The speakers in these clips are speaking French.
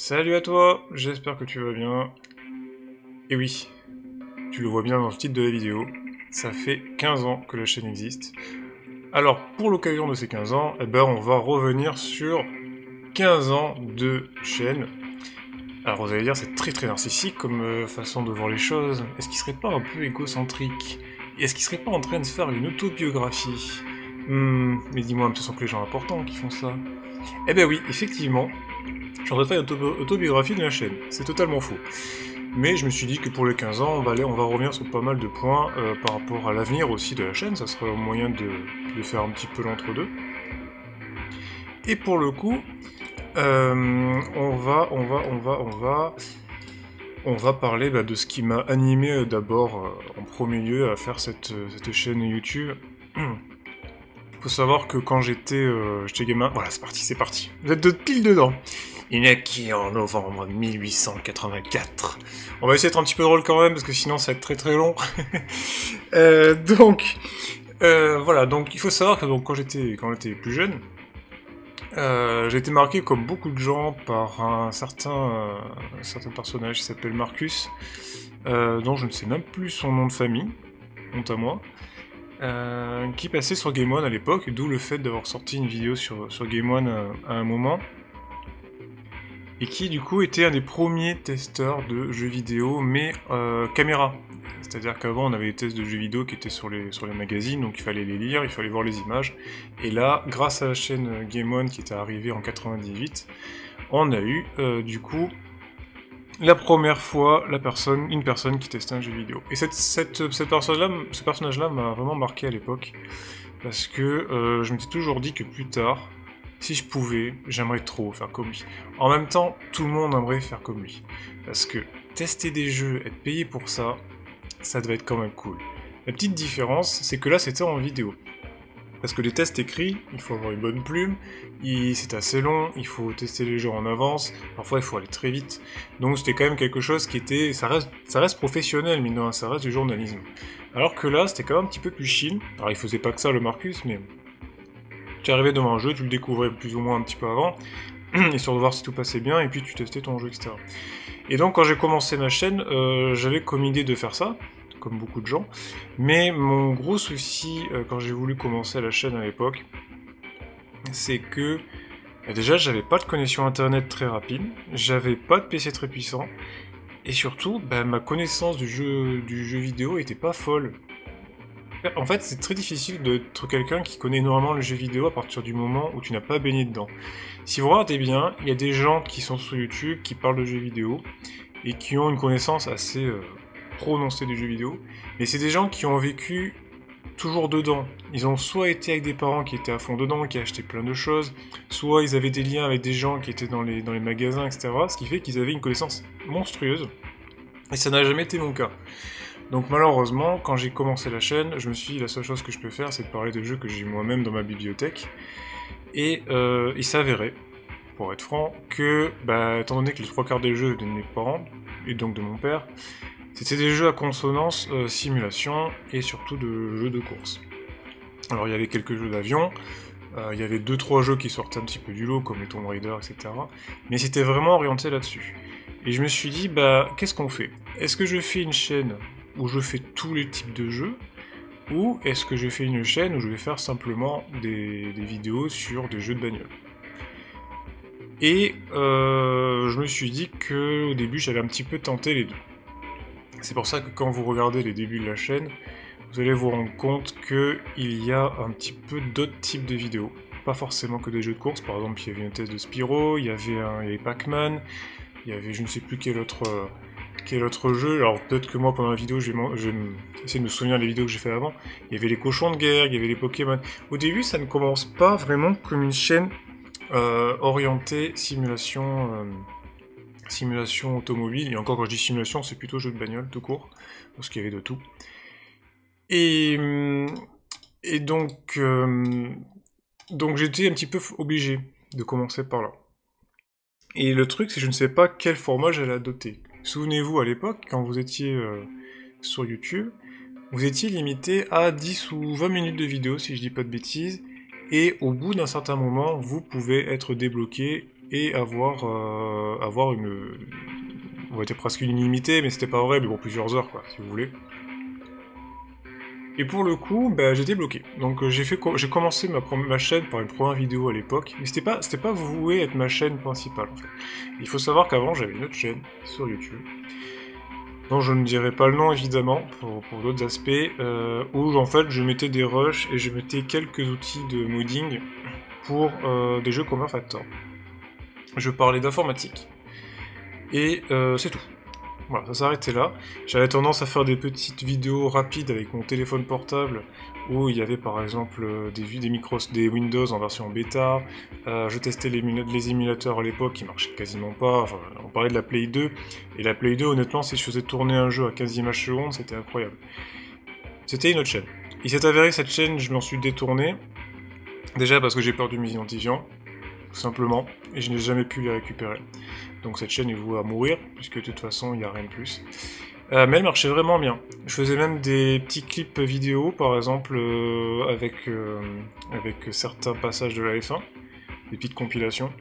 Salut à toi, j'espère que tu vas bien. Et oui, tu le vois bien dans le titre de la vidéo, ça fait 15 ans que la chaîne existe. Alors, pour l'occasion de ces 15 ans, on va revenir sur 15 ans de chaîne. Alors vous allez dire, c'est très narcissique comme façon de voir les choses. Est-ce qu'il serait pas un peu égocentrique? Et est-ce qu'il serait pas en train de se faire une autobiographie? Mais dis-moi, ce sont que les gens importants qui font ça. Eh ben oui, effectivement, je suis en train de faire une autobiographie de la chaîne. C'est totalement faux. Mais je me suis dit que pour les 15 ans, on va revenir sur pas mal de points par rapport à l'avenir aussi de la chaîne. Ça serait un moyen de faire un petit peu l'entre-deux. Et pour le coup, on va parler de ce qui m'a animé d'abord en premier lieu à faire cette chaîne YouTube. Faut savoir que quand j'étais gamin, voilà, c'est parti. Vous êtes de pile dedans. Il naquit en novembre 1884. On va essayer d'être un petit peu drôle quand même, parce que sinon ça va être très long. Voilà, donc il faut savoir que quand j'étais plus jeune, j'ai été marqué comme beaucoup de gens par un certain personnage qui s'appelle Marcus, dont je ne sais même plus son nom de famille, honte à moi. Qui passait sur Game One à l'époque, d'où le fait d'avoir sorti une vidéo sur Game One à un moment, et qui du coup était un des premiers testeurs de jeux vidéo, mais caméra. C'est-à-dire qu'avant on avait des tests de jeux vidéo qui étaient sur les magazines, donc il fallait les lire, il fallait voir les images, et là, grâce à la chaîne Game One qui était arrivée en 98, on a eu du coup la première fois une personne qui testait un jeu vidéo. Et ce personnage-là m'a vraiment marqué à l'époque, parce que je m'étais toujours dit que plus tard, si je pouvais, j'aimerais trop faire comme lui. En même temps, tout le monde aimerait faire comme lui. Parce que tester des jeux, être payé pour ça, ça devait être quand même cool. La petite différence, c'est que là c'était en vidéo. Parce que les tests écrits, il faut avoir une bonne plume, c'est assez long, il faut tester les jeux en avance, parfois il faut aller très vite. Donc c'était quand même quelque chose qui était... Ça reste professionnel, mais non, ça reste du journalisme. Alors que là, c'était quand même un petit peu plus chill. Alors il faisait pas que ça le Marcus, mais... Tu arrivais devant un jeu, tu le découvrais plus ou moins un petit peu avant, histoire de voir si tout passait bien, et puis tu testais ton jeu, etc. Et donc quand j'ai commencé ma chaîne, j'avais comme idée de faire ça, comme beaucoup de gens, mais mon gros souci quand j'ai voulu commencer la chaîne à l'époque, c'est que déjà j'avais pas de connexion internet très rapide, j'avais pas de PC très puissant, et surtout ma connaissance du jeu vidéo était pas folle. En fait, c'est très difficile d'être quelqu'un qui connaît énormément le jeu vidéo à partir du moment où tu n'as pas baigné dedans. Si vous regardez bien, il y a des gens qui sont sur YouTube, qui parlent de jeux vidéo, et qui ont une connaissance assez prononcée des jeux vidéo, mais c'est des gens qui ont vécu toujours dedans. Ils ont soit été avec des parents qui étaient à fond dedans, qui achetaient plein de choses, soit ils avaient des liens avec des gens qui étaient dans les magasins, etc. Ce qui fait qu'ils avaient une connaissance monstrueuse, et ça n'a jamais été mon cas. Donc malheureusement, quand j'ai commencé la chaîne, je me suis dit la seule chose que je peux faire, c'est de parler de jeux que j'ai moi-même dans ma bibliothèque. Et il s'avérait, pour être franc, que, étant donné que les trois quarts des jeux de mes parents, et donc de mon père, c'était des jeux à consonance simulation, et surtout de jeux de course. Alors il y avait quelques jeux d'avion, il y avait 2-3 jeux qui sortaient un petit peu du lot, comme les Tomb Raider, etc. Mais c'était vraiment orienté là-dessus. Et je me suis dit, qu'est-ce qu'on fait? Est-ce que je fais une chaîne où je fais tous les types de jeux, ou est-ce que je fais une chaîne où je vais faire simplement des vidéos sur des jeux de bagnole? Et je me suis dit que au début j'allais un petit peu tenter les deux. C'est pour ça que quand vous regardez les débuts de la chaîne, vous allez vous rendre compte qu'il y a un petit peu d'autres types de vidéos. Pas forcément que des jeux de course, par exemple il y avait une thèse de Spyro, il y avait Pac-Man, il y avait je ne sais plus quel autre jeu. Alors peut-être que moi pendant la vidéo je vais essayer de me souvenir des vidéos que j'ai fait avant. Il y avait les cochons de guerre, il y avait les Pokémon. Au début ça ne commence pas vraiment comme une chaîne orientée simulation automobile. Et encore quand je dis simulation c'est plutôt jeu de bagnole tout court, parce qu'il y avait de tout. Et donc j'étais un petit peu obligé de commencer par là. Et le truc, c'est que je ne sais pas quel format j'allais adopter. Souvenez-vous, à l'époque, quand vous étiez sur YouTube, vous étiez limité à 10 ou 20 minutes de vidéo, si je dis pas de bêtises, et au bout d'un certain moment, vous pouvez être débloqué et avoir une... On va dire presque une illimitée, mais c'était pas vrai, mais bon, plusieurs heures, quoi, si vous voulez. Et pour le coup, bah, j'étais bloqué. Donc j'ai commencé ma chaîne par une première vidéo à l'époque, mais c'était pas voué être ma chaîne principale, en fait. Il faut savoir qu'avant, j'avais une autre chaîne sur YouTube, dont je ne dirai pas le nom évidemment, pour d'autres aspects, où en fait je mettais des rushs et je mettais quelques outils de modding pour des jeux comme Factor. Je parlais d'informatique. Et c'est tout. Voilà, ça s'arrêtait là. J'avais tendance à faire des petites vidéos rapides avec mon téléphone portable, où il y avait par exemple des Windows en version bêta. Je testais les émulateurs à l'époque qui marchaient quasiment pas. Enfin, on parlait de la Play 2, et la Play 2, honnêtement, si je faisais tourner un jeu à 15 images secondes, c'était incroyable. C'était une autre chaîne. Il s'est avéré que cette chaîne, je m'en suis détourné. Déjà parce que j'ai perdu mes identifiants, tout simplement, et je n'ai jamais pu les récupérer. Donc cette chaîne est vouée à mourir, puisque de toute façon il n'y a rien de plus. Mais elle marchait vraiment bien. Je faisais même des petits clips vidéo, par exemple, avec certains passages de la F1, des petites compilations,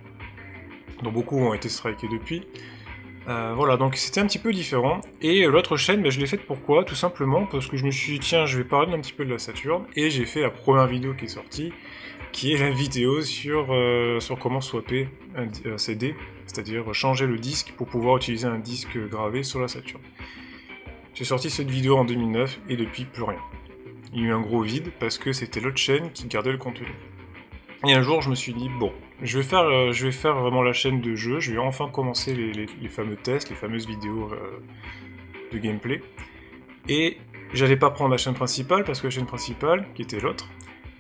dont beaucoup ont été strikés depuis. Voilà, donc c'était un petit peu différent. Et l'autre chaîne, ben, je l'ai faite pourquoi? Tout simplement parce que je me suis dit, tiens, je vais parler un petit peu de la Saturn, et j'ai fait la première vidéo qui est sortie, qui est la vidéo sur comment swapper un CD, c'est-à-dire changer le disque pour pouvoir utiliser un disque gravé sur la Saturn. J'ai sorti cette vidéo en 2009, et depuis, plus rien. Il y a eu un gros vide, parce que c'était l'autre chaîne qui gardait le contenu. Et un jour, je me suis dit, bon, je vais faire vraiment la chaîne de jeu, je vais enfin commencer les fameux tests, les fameuses vidéos de gameplay. Et j'allais pas prendre la chaîne principale, parce que la chaîne principale, qui était l'autre,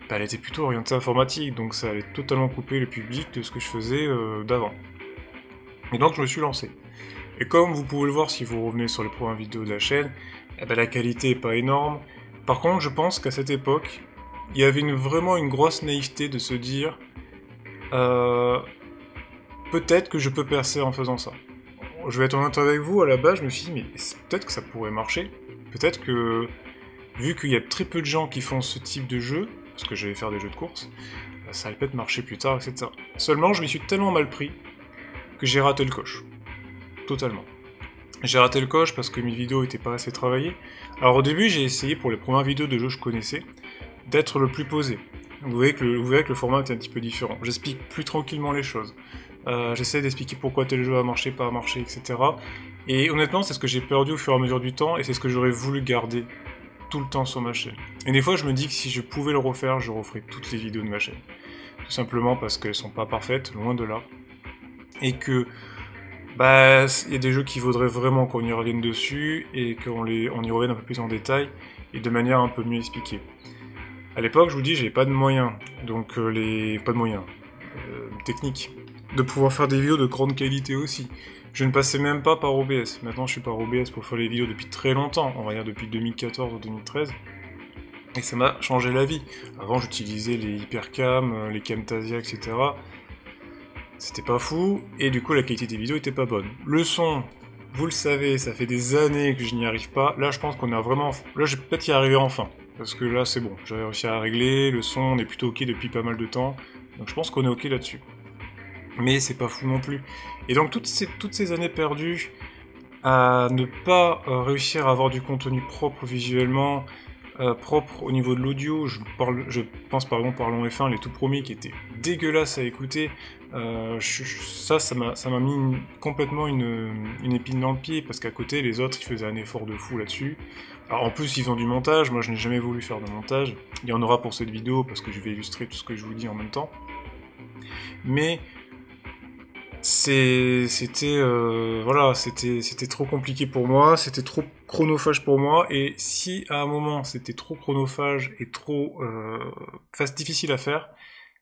bah, elle était plutôt orientée informatique, donc ça allait totalement couper le public de ce que je faisais d'avant. Et donc je me suis lancé. Et comme vous pouvez le voir si vous revenez sur les premières vidéos de la chaîne, eh ben, la qualité est pas énorme. Par contre, je pense qu'à cette époque, il y avait vraiment une grosse naïveté de se dire peut-être que je peux percer en faisant ça. Je vais être honnête avec vous, à la base, je me suis dit, mais peut-être que ça pourrait marcher. Peut-être que, vu qu'il y a très peu de gens qui font ce type de jeu, parce que j'allais faire des jeux de course, ça allait peut-être marcher plus tard, etc. Seulement, je m'y suis tellement mal pris que j'ai raté le coche. Totalement. J'ai raté le coche parce que mes vidéos étaient pas assez travaillées. Alors au début, j'ai essayé, pour les premières vidéos de jeux que je connaissais, d'être le plus posé. Vous voyez que le format était un petit peu différent. J'explique plus tranquillement les choses. J'essaie d'expliquer pourquoi tel jeu a marché, pas marché, etc. Et honnêtement, c'est ce que j'ai perdu au fur et à mesure du temps, et c'est ce que j'aurais voulu garder tout le temps sur ma chaîne. Et des fois, je me dis que si je pouvais le refaire, je referais toutes les vidéos de ma chaîne. Tout simplement parce qu'elles sont pas parfaites, loin de là. Et que, bah, il y a des jeux qui vaudraient vraiment qu'on y revienne dessus, et qu'on y revienne un peu plus en détail, et de manière un peu mieux expliquée. À l'époque, je vous dis, j'avais pas de moyens, donc pas de moyens techniques, de pouvoir faire des vidéos de grande qualité aussi. Je ne passais même pas par OBS. Maintenant, je suis par OBS pour faire les vidéos depuis très longtemps, on va dire depuis 2014 ou 2013, et ça m'a changé la vie. Avant, j'utilisais les Hypercam, les Camtasia, etc. C'était pas fou, et du coup, la qualité des vidéos était pas bonne. Le son, vous le savez, ça fait des années que je n'y arrive pas. Là, je pense qu'on a vraiment... Là, je vais peut-être y arriver enfin. Parce que là, c'est bon, j'ai réussi à régler, le son, on est plutôt ok depuis pas mal de temps, donc je pense qu'on est ok là-dessus. Mais c'est pas fou non plus. Et donc toutes ces années perdues à ne pas réussir à avoir du contenu propre visuellement, propre au niveau de l'audio, je pense par exemple par Parlons F1, les tout premiers qui étaient dégueulasses à écouter, ça m'a mis complètement une épine dans le pied, parce qu'à côté, les autres, ils faisaient un effort de fou là-dessus. Alors en plus, ils font du montage, moi je n'ai jamais voulu faire de montage, il y en aura pour cette vidéo, parce que je vais illustrer tout ce que je vous dis en même temps. Mais c'était trop compliqué pour moi, c'était trop chronophage pour moi, et si à un moment c'était trop chronophage et trop difficile à faire,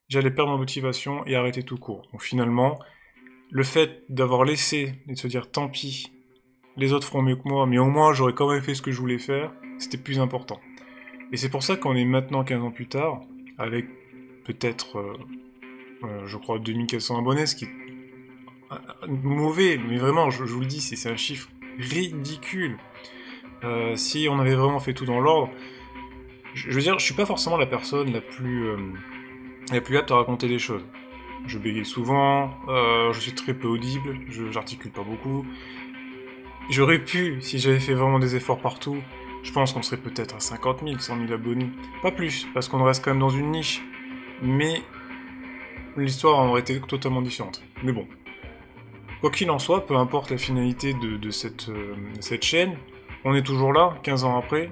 j'allais perdre ma motivation et arrêter tout court. Donc finalement, le fait d'avoir laissé et de se dire tant pis, les autres feront mieux que moi, mais au moins j'aurais quand même fait ce que je voulais faire, c'était plus important. Et c'est pour ça qu'on est maintenant 15 ans plus tard, avec peut-être, je crois, 2400 abonnés, ce qui est mauvais, mais vraiment, je vous le dis, c'est un chiffre ridicule. Si on avait vraiment fait tout dans l'ordre, je veux dire, je suis pas forcément la personne la plus apte à raconter des choses. je bégaye souvent, je suis très peu audible, j'articule pas beaucoup. J'aurais pu, si j'avais fait vraiment des efforts partout, je pense qu'on serait peut-être à 50 000, 100 000 abonnés. Pas plus, parce qu'on reste quand même dans une niche. Mais l'histoire en aurait été totalement différente. Mais bon. Quoi qu'il en soit, peu importe la finalité de cette chaîne, on est toujours là, 15 ans après.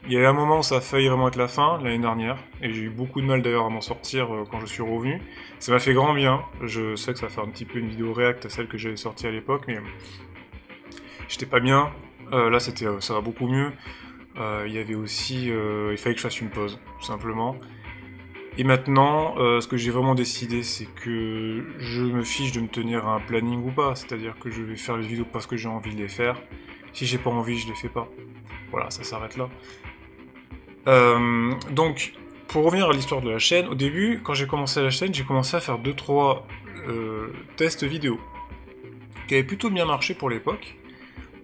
Il y a eu un moment où ça a failli vraiment être la fin, l'année dernière, et j'ai eu beaucoup de mal d'ailleurs à m'en sortir quand je suis revenu. Ça m'a fait grand bien, je sais que ça va faire un petit peu une vidéo react à celle que j'avais sortie à l'époque, mais j'étais pas bien. Là, ça va beaucoup mieux. Il y avait aussi... il fallait que je fasse une pause, tout simplement. Et maintenant, ce que j'ai vraiment décidé, c'est que je me fiche de me tenir à un planning ou pas. C'est-à-dire que je vais faire les vidéos parce que j'ai envie de les faire. Si j'ai pas envie, je les fais pas. Voilà, ça s'arrête là. Donc, pour revenir à l'histoire de la chaîne, au début, quand j'ai commencé la chaîne, j'ai commencé à faire 2-3 tests vidéo. Qui avaient plutôt bien marché pour l'époque.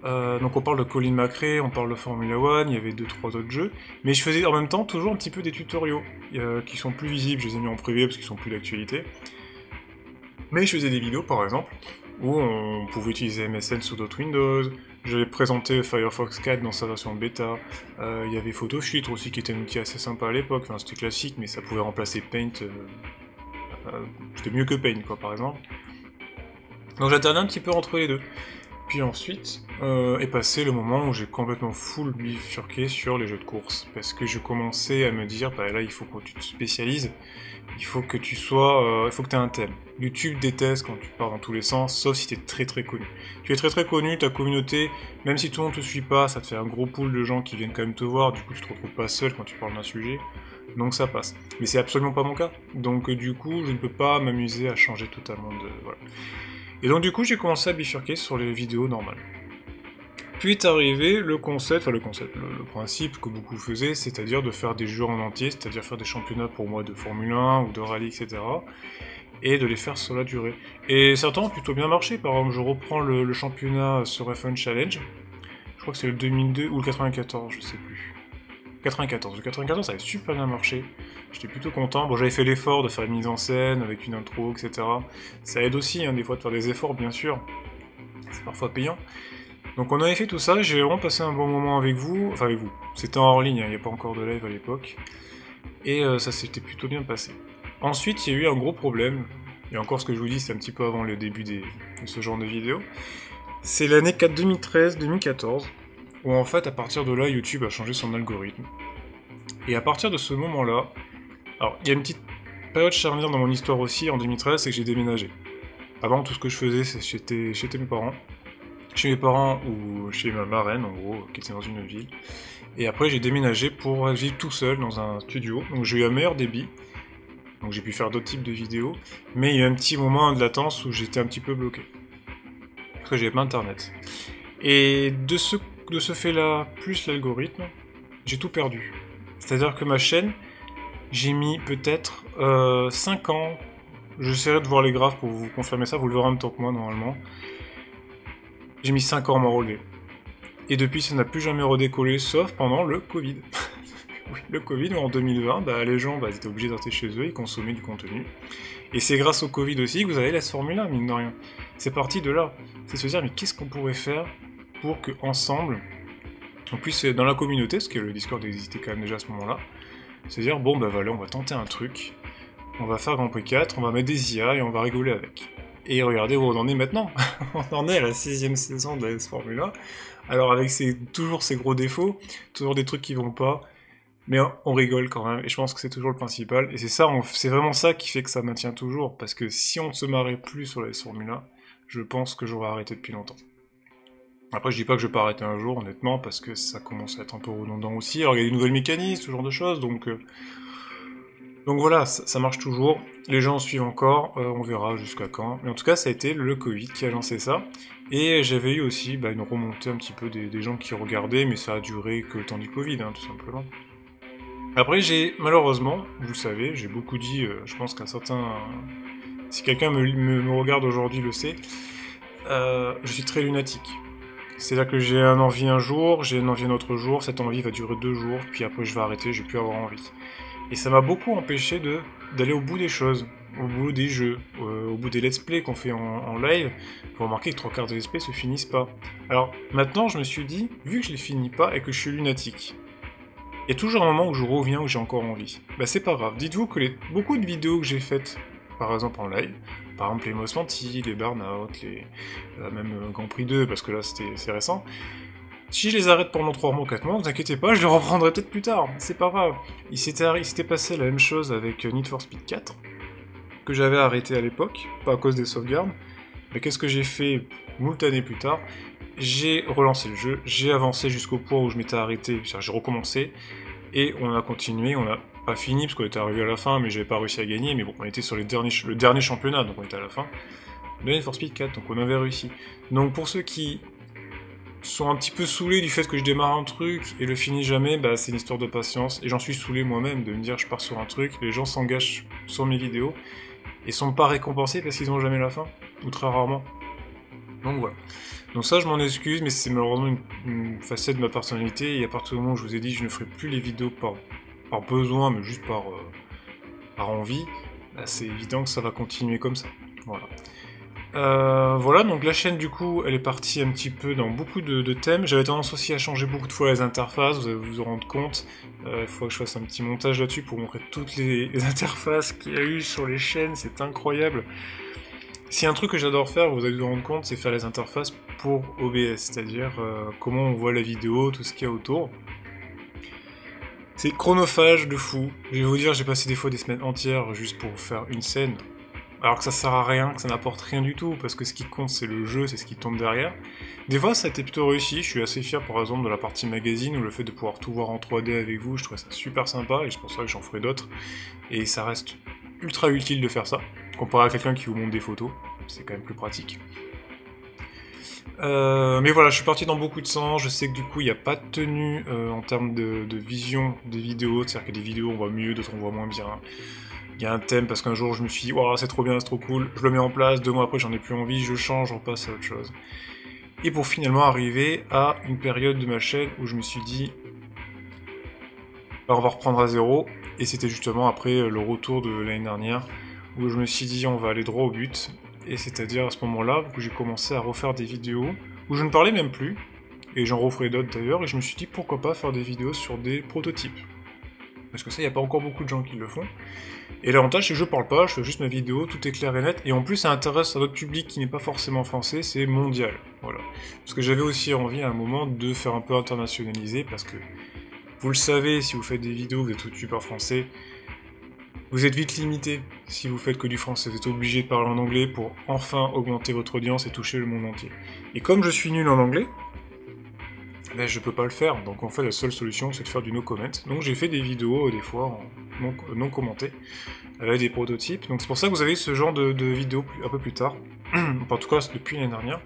Donc on parle de Colin McRae, on parle de Formula One, il y avait 2-3 autres jeux, mais je faisais en même temps toujours un petit peu des tutoriaux, qui sont plus visibles, je les ai mis en privé parce qu'ils sont plus d'actualité. Mais je faisais des vidéos par exemple, où on pouvait utiliser MSN sous d'autres Windows, j'avais présenté Firefox 4 dans sa version bêta, il y avait PhotoFiltre aussi qui était un outil assez sympa à l'époque, enfin c'était classique, mais ça pouvait remplacer Paint, c'était mieux que Paint quoi par exemple. Donc j'alternais un petit peu entre les deux. Puis ensuite est passé le moment où j'ai complètement full bifurqué sur les jeux de course, parce que je commençais à me dire, bah là il faut que tu te spécialises, il faut que tu sois, il faut que tu aies un thème. YouTube déteste quand tu pars dans tous les sens, sauf si tu es très très connu. Tu es très très connu, ta communauté, même si tout le monde te suit pas, ça te fait un gros pool de gens qui viennent quand même te voir, du coup tu te retrouves pas seul quand tu parles d'un sujet, donc ça passe. Mais c'est absolument pas mon cas, donc du coup je ne peux pas m'amuser à changer totalement de... voilà. Et donc du coup j'ai commencé à bifurquer sur les vidéos normales. Puis est arrivé le principe que beaucoup faisaient, c'est-à-dire de faire des jeux en entier, c'est-à-dire faire des championnats pour moi de Formule 1 ou de rallye, etc. Et de les faire sur la durée. Et certains ont plutôt bien marché, par exemple je reprends le championnat sur F1 Challenge, je crois que c'est le 2002 ou le 94, je sais plus. 94. Le 94, ça avait super bien marché. J'étais plutôt content. Bon, j'avais fait l'effort de faire une mise en scène avec une intro, etc. Ça aide aussi, hein, des fois, de faire des efforts, bien sûr. C'est parfois payant. Donc on avait fait tout ça, j'ai vraiment passé un bon moment avec vous. Enfin, avec vous. C'était en ligne, hein, il n'y a pas encore de live à l'époque. Et ça s'était plutôt bien passé. Ensuite, il y a eu un gros problème. Et encore ce que je vous dis, c'est un petit peu avant le début de ce genre de vidéo. C'est l'année 2013-2014. Où en fait, à partir de là, YouTube a changé son algorithme. Et à partir de ce moment-là, alors il y a une petite période charnière dans mon histoire aussi, en 2013, c'est que j'ai déménagé. Avant, tout ce que je faisais, c'est chez mes parents. Chez mes parents ou chez ma marraine, en gros, qui était dans une ville. Et après, j'ai déménagé pour vivre tout seul dans un studio. Donc j'ai eu un meilleur débit. Donc j'ai pu faire d'autres types de vidéos. Mais il y a eu un petit moment de latence où j'étais un petit peu bloqué. Parce que j'avais pas internet. Et de ce fait-là, plus l'algorithme, j'ai tout perdu. C'est-à-dire que ma chaîne, j'ai mis peut-être 5 ans, j'essaierai de voir les graphes pour vous confirmer ça, vous le verrez en même temps que moi normalement. J'ai mis 5 ans à m'en relever. Et depuis, ça n'a plus jamais redécollé, sauf pendant le Covid. Oui, le Covid, en 2020, bah, les gens étaient obligés de rester chez eux, ils consommaient du contenu. Et c'est grâce au Covid aussi que vous avez la Formule 1, mine de rien. C'est parti de là. C'est se dire, mais qu'est-ce qu'on pourrait faire pour que ensemble on puisse, dans la communauté, parce que le Discord existait quand même déjà à ce moment-là, se dire, bon bah voilà, on va tenter un truc, on va faire Grand Prix 4, on va mettre des IA et on va rigoler avec. Et regardez où on en est maintenant. On en est à la 6ème saison de la S-Formula. Alors avec toujours ces gros défauts, toujours des trucs qui vont pas, mais on rigole quand même, et je pense que c'est toujours le principal. Et c'est vraiment ça qui fait que ça maintient toujours, parce que si on ne se marrait plus sur la S-Formula, je pense que j'aurais arrêté depuis longtemps. Après, je dis pas que je vais pas arrêter un jour, honnêtement, parce que ça commence à être un peu redondant aussi. Alors, il y a des nouvelles mécaniques, ce genre de choses, donc voilà, ça marche toujours. Les gens suivent encore, on verra jusqu'à quand. Mais en tout cas, ça a été le Covid qui a lancé ça. Et j'avais eu aussi une remontée un petit peu des gens qui regardaient, mais ça a duré que le temps du Covid, hein, tout simplement. Après, malheureusement, vous le savez, j'ai beaucoup dit, je pense qu'un certain... si quelqu'un me regarde aujourd'hui le sait, je suis très lunatique. C'est-à-dire que j'ai une envie un jour, j'ai une envie un autre jour, cette envie va durer 2 jours, puis après je vais arrêter, je vais plus avoir envie. Et ça m'a beaucoup empêché d'aller au bout des choses. au bout des jeux, au bout des let's play qu'on fait en live, vous remarquez que 3/4 des let's play se finissent pas. Alors maintenant je me suis dit, vu que je les finis pas et que je suis lunatique, il y a toujours un moment où je reviens où j'ai encore envie. Bah c'est pas grave, dites-vous que beaucoup de vidéos que j'ai faites, par exemple en live, par exemple les Most Wanted, les Burnout, même Grand Prix 2, parce que là c'est récent, si je les arrête pendant 3 mois, 4 mois, ne vous inquiétez pas, je les reprendrai peut-être plus tard, c'est pas grave. Il s'était passé la même chose avec Need for Speed 4, que j'avais arrêté à l'époque, pas à cause des sauvegardes, mais qu'est-ce que j'ai fait moult années plus tard? J'ai relancé le jeu, j'ai avancé jusqu'au point où je m'étais arrêté, j'ai recommencé, et on a continué, on a pas fini, parce qu'on était arrivé à la fin, mais j'avais pas réussi à gagner, mais bon, on était sur le dernier championnat, donc on était à la fin, de Need for Speed 4, donc on avait réussi. Donc pour ceux qui sont un petit peu saoulés du fait que je démarre un truc et le finis jamais, bah c'est une histoire de patience, et j'en suis saoulé moi-même de me dire je pars sur un truc, les gens s'engagent sur mes vidéos, et sont pas récompensés parce qu'ils ont jamais la fin, ou très rarement. Donc voilà. Donc ça je m'en excuse, mais c'est malheureusement une facette de ma personnalité, et à partir du moment où je vous ai dit que je ne ferai plus les vidéos par besoin, mais juste par envie, bah, c'est évident que ça va continuer comme ça. Voilà. Voilà, donc la chaîne du coup, elle est partie un petit peu dans beaucoup de thèmes. J'avais tendance aussi à changer beaucoup de fois les interfaces, vous allez vous en rendre compte. Il faudra que je fasse un petit montage là-dessus pour montrer toutes les interfaces qu'il y a eu sur les chaînes, c'est incroyable. Si un truc que j'adore faire, vous allez vous en rendre compte, c'est faire les interfaces pour OBS, c'est-à-dire comment on voit la vidéo, tout ce qu'il y a autour. C'est chronophage de fou. Je vais vous dire, j'ai passé des fois des semaines entières juste pour faire une scène. Alors que ça sert à rien, que ça n'apporte rien du tout, parce que ce qui compte c'est le jeu, c'est ce qui tombe derrière. Des fois ça a été plutôt réussi, je suis assez fier par exemple de la partie magazine, ou le fait de pouvoir tout voir en 3D avec vous, je trouve ça super sympa, et c'est pour ça que j'en ferai d'autres. Et ça reste ultra utile de faire ça, comparé à quelqu'un qui vous montre des photos, c'est quand même plus pratique. Mais voilà, je suis parti dans beaucoup de sens, je sais que du coup il n'y a pas de tenue en termes de vision des vidéos, c'est-à-dire que des vidéos on voit mieux, d'autres on voit moins bien. Il y a un thème parce qu'un jour je me suis dit oh, c'est trop bien, c'est trop cool, je le mets en place, 2 mois après j'en ai plus envie, je change, je repasse à autre chose. Et pour finalement arriver à une période de ma chaîne où je me suis dit bah, on va reprendre à zéro, et c'était justement après le retour de l'année dernière où je me suis dit on va aller droit au but, et c'est-à-dire à ce moment-là où j'ai commencé à refaire des vidéos où je ne parlais même plus, et j'en referai d'autres d'ailleurs, et je me suis dit pourquoi pas faire des vidéos sur des prototypes. Parce que ça, il n'y a pas encore beaucoup de gens qui le font. Et l'avantage, c'est que je parle pas, je fais juste ma vidéo, tout est clair et net, et en plus, ça intéresse un autre public qui n'est pas forcément français, c'est mondial. Voilà. Parce que j'avais aussi envie à un moment de faire un peu internationaliser, parce que, vous le savez, si vous faites des vidéos, vous êtes youtubeur français, vous êtes vite limité. Si vous faites que du français, vous êtes obligé de parler en anglais pour enfin augmenter votre audience et toucher le monde entier. Et comme je suis nul en anglais, ben, je peux pas le faire, donc en fait la seule solution c'est de faire du no comment. Donc j'ai fait des vidéos des fois non commentées, avec des prototypes, donc c'est pour ça que vous avez ce genre de vidéos un peu plus tard, en tout cas depuis l'année dernière.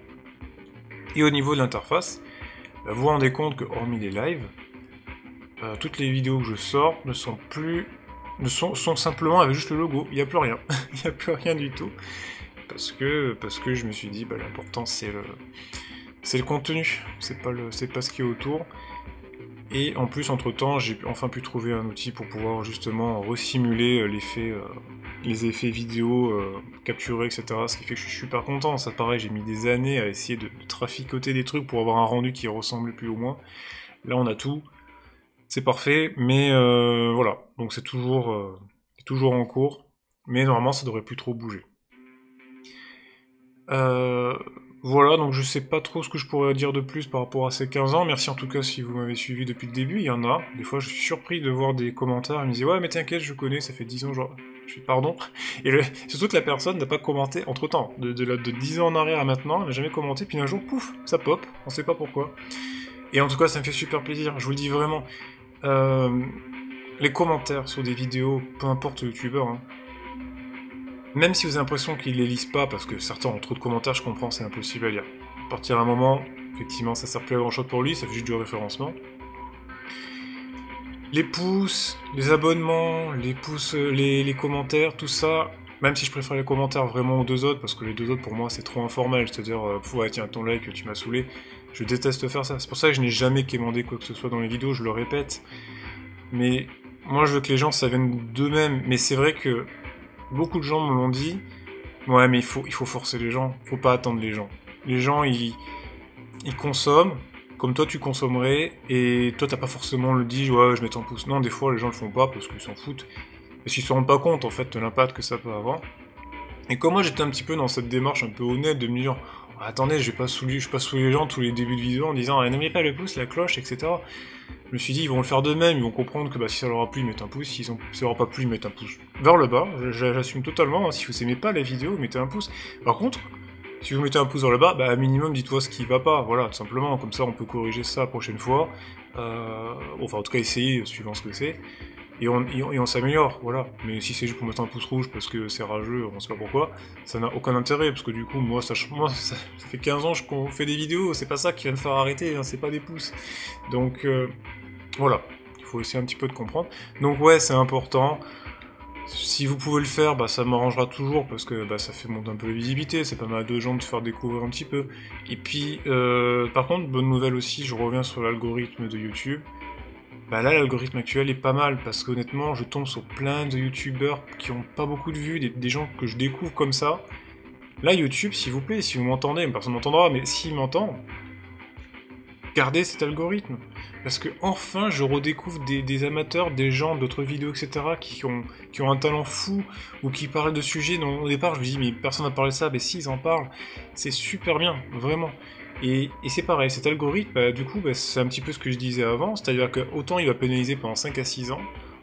Et au niveau de l'interface, ben, vous vous rendez compte que hormis les lives, toutes les vidéos que je sors sont simplement avec juste le logo, il n'y a plus rien, il n'y a plus rien du tout, parce que je me suis dit ben, l'important c'est le contenu, c'est pas ce qui est autour. Et en plus, entre-temps, j'ai enfin pu trouver un outil pour pouvoir justement resimuler les effets vidéo capturés, etc. Ce qui fait que je suis super content. Ça, pareil, j'ai mis des années à essayer de traficoter des trucs pour avoir un rendu qui ressemble plus ou moins. Là, on a tout. C'est parfait, mais voilà. Donc c'est toujours en cours. Mais normalement, ça devrait plus trop bouger. Voilà, donc je sais pas trop ce que je pourrais dire de plus par rapport à ces 15 ans. Merci en tout cas si vous m'avez suivi depuis le début, il y en a. Des fois je suis surpris de voir des commentaires, ils me disent ouais mais t'inquiète, je connais, ça fait 10 ans, genre... Je suis pardon. Et surtout que la personne n'a pas commenté entre temps. De 10 ans en arrière à maintenant, elle n'a jamais commenté, puis un jour, pouf, ça pop, on sait pas pourquoi. Et en tout cas ça me fait super plaisir, je vous le dis vraiment. Les commentaires sur des vidéos, peu importe le youtubeur, hein, même si vous avez l'impression qu'ils les lisent pas, parce que certains ont trop de commentaires, je comprends, c'est impossible à lire. À partir d'un moment, effectivement, ça sert plus à grand chose pour lui, ça fait juste du référencement. Les pouces, les abonnements, les pouces, les commentaires, tout ça, même si je préfère les commentaires vraiment aux 2 autres, parce que les 2 autres pour moi c'est trop informel, c'est-à-dire, ouais tiens ton like, tu m'as saoulé, je déteste faire ça. C'est pour ça que je n'ai jamais quémandé quoi que ce soit dans les vidéos, je le répète. Mais moi je veux que les gens ça vienne d'eux-mêmes, mais c'est vrai que beaucoup de gens me l'ont dit. Ouais, mais il faut forcer les gens, faut pas attendre les gens. Les gens, ils consomment comme toi tu consommerais, et toi t'as pas forcément le dit, ouais, je mets un pouce. Non, des fois les gens le font pas parce qu'ils s'en foutent, parce qu'ils se rendent pas compte en fait de l'impact que ça peut avoir. Et comme moi j'étais un petit peu dans cette démarche un peu honnête de me dire, attendez, je passe sous les gens tous les débuts de vidéo en disant, n'oubliez pas le pouce, la cloche, etc. Je me suis dit, ils vont le faire d'eux-mêmes, ils vont comprendre que bah, si ça leur a plu, ils mettent un pouce, si ça leur a pas plu, ils mettent un pouce vers le bas. J'assume totalement, hein. Si vous aimez pas la vidéo, mettez un pouce. Par contre, si vous mettez un pouce vers le bas, bah à minimum dites-moi ce qui va pas, voilà, tout simplement, comme ça on peut corriger ça la prochaine fois. Enfin en tout cas essayer, suivant ce que c'est. Et on s'améliore, voilà. Mais si c'est juste pour mettre un pouce rouge parce que c'est rageux, on sait pas pourquoi, ça n'a aucun intérêt, parce que du coup, moi, ça fait 15 ans qu'on fait des vidéos, c'est pas ça qui va me faire arrêter, hein, c'est pas des pouces. Donc, voilà. Il faut essayer un petit peu de comprendre. Donc ouais, c'est important. Si vous pouvez le faire, bah, ça m'arrangera toujours, parce que bah, ça fait monter un peu la visibilité, c'est pas mal de gens de faire découvrir un petit peu. Et puis, par contre, bonne nouvelle aussi, je reviens sur l'algorithme de YouTube. Bah là, l'algorithme actuel est pas mal, parce qu'honnêtement, je tombe sur plein de youtubeurs qui ont pas beaucoup de vues, des gens que je découvre comme ça. Là, YouTube, s'il vous plaît, si vous m'entendez, personne m'entendra, mais s'il m'entend, gardez cet algorithme. Parce que enfin, je redécouvre des amateurs, des gens d'autres vidéos, etc., qui ont un talent fou, ou qui parlent de sujets dont au départ je me dis, mais personne n'a parlé de ça, mais si, ils en parlent. C'est super bien, vraiment. Et c'est pareil, cet algorithme, bah, du coup, bah, c'est un petit peu ce que je disais avant, c'est-à-dire que autant il va pénaliser pendant 5 à 6 ans,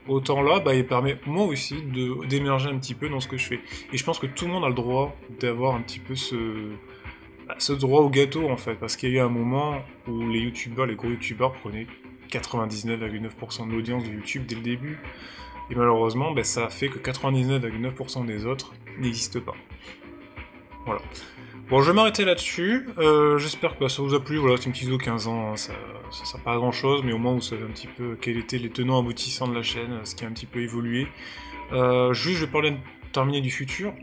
autant là, bah, il permet moi aussi d'émerger un petit peu dans ce que je fais. Et je pense que tout le monde a le droit d'avoir un petit peu ce droit au gâteau en fait, parce qu'il y a eu un moment où les youtubeurs, les gros youtubeurs prenaient 99,9% de l'audience de YouTube dès le début, et malheureusement, bah, ça a fait que 99,9% des autres n'existent pas. Voilà. Bon, je vais m'arrêter là-dessus. J'espère que ça vous a plu. Voilà, c'est une petite vidéo 15 ans, hein, ça sert pas à grand-chose, mais au moins vous savez un petit peu quels étaient les tenants aboutissants de la chaîne, ce qui a un petit peu évolué. Juste, je vais terminer du futur.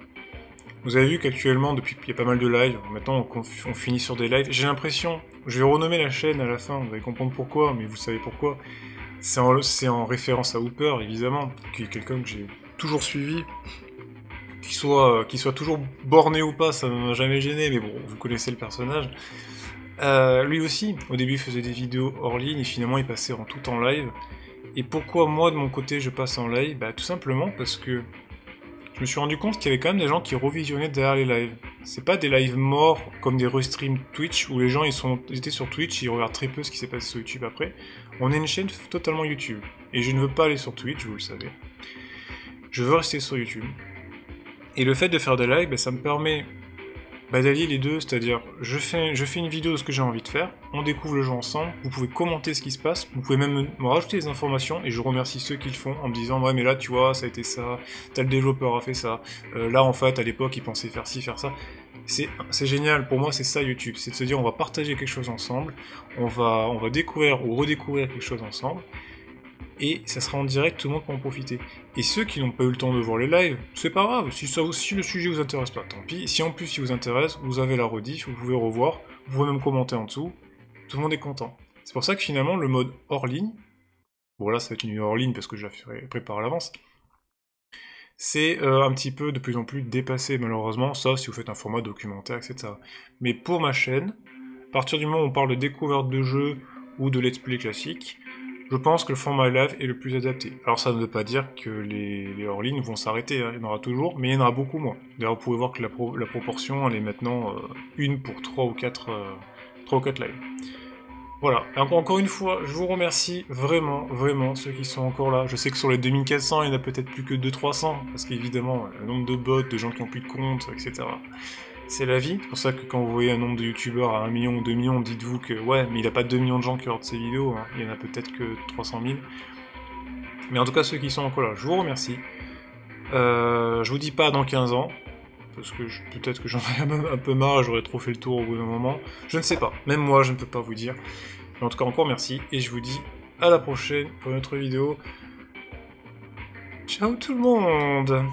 Vous avez vu qu'actuellement, depuis qu'il y a pas mal de lives, maintenant on finit sur des lives, j'ai l'impression, je vais renommer la chaîne à la fin, vous allez comprendre pourquoi, mais vous savez pourquoi. C'est en référence à Hooper, évidemment, qui est quelqu'un que j'ai toujours suivi. Qu'il soit toujours borné ou pas, ça ne m'a jamais gêné, mais bon, vous connaissez le personnage. Lui aussi, au début, il faisait des vidéos hors ligne, et finalement, il passait en tout en live. Et pourquoi moi, de mon côté, je passe en live? Bah, tout simplement parce que je me suis rendu compte qu'il y avait quand même des gens qui revisionnaient derrière les lives. C'est pas des lives morts, comme des restreams Twitch, où les gens ils étaient sur Twitch, ils regardent très peu ce qui s'est passé sur YouTube après. On est une chaîne totalement YouTube. Et je ne veux pas aller sur Twitch, vous le savez. Je veux rester sur YouTube. Et le fait de faire des lives, bah, ça me permet d'allier les deux, c'est-à-dire je fais une vidéo de ce que j'ai envie de faire, on découvre le jeu ensemble, vous pouvez commenter ce qui se passe, vous pouvez même me rajouter des informations, et je remercie ceux qui le font en me disant ouais mais là tu vois ça a été ça, tel développeur a fait ça, là en fait à l'époque il pensait faire ci, faire ça. C'est génial, pour moi c'est ça YouTube, c'est de se dire on va partager quelque chose ensemble, on va découvrir ou redécouvrir quelque chose ensemble, et ça sera en direct, tout le monde peut en profiter. Et ceux qui n'ont pas eu le temps de voir les lives, c'est pas grave, si le sujet vous intéresse pas, tant pis. Si en plus il vous intéresse, vous avez la rediff, vous pouvez revoir, vous pouvez même commenter en dessous, tout le monde est content. C'est pour ça que finalement le mode hors ligne, bon là ça va être une vidéo hors ligne parce que je la prépare à l'avance, c'est un petit peu de plus en plus dépassé malheureusement, sauf si vous faites un format documentaire, etc. Mais pour ma chaîne, à partir du moment où on parle de découverte de jeux ou de let's play classique, je pense que le format live est le plus adapté. Alors ça ne veut pas dire que les hors-lignes vont s'arrêter, hein. Il y en aura toujours, mais il y en aura beaucoup moins. D'ailleurs vous pouvez voir que la proportion elle est maintenant une pour 3 ou 4 lives. Voilà, et encore une fois, je vous remercie vraiment, vraiment, ceux qui sont encore là. Je sais que sur les 2400, il y en a peut-être plus que 200-300, parce qu'évidemment, le nombre de bots, de gens qui n'ont plus de compte, etc. C'est la vie, c'est pour ça que quand vous voyez un nombre de youtubeurs à 1 million ou 2 millions, dites-vous que ouais, mais il a pas 2 millions de gens qui regardent ses vidéos, hein. Il y en a peut-être que 300 000. Mais en tout cas, ceux qui sont encore là, je vous remercie. Je vous dis pas dans 15 ans, parce que peut-être que j'en ai un peu marre, j'aurais trop fait le tour au bout d'un moment. Je ne sais pas, même moi je ne peux pas vous dire. Mais en tout cas, encore merci, et je vous dis à la prochaine pour une autre vidéo. Ciao tout le monde!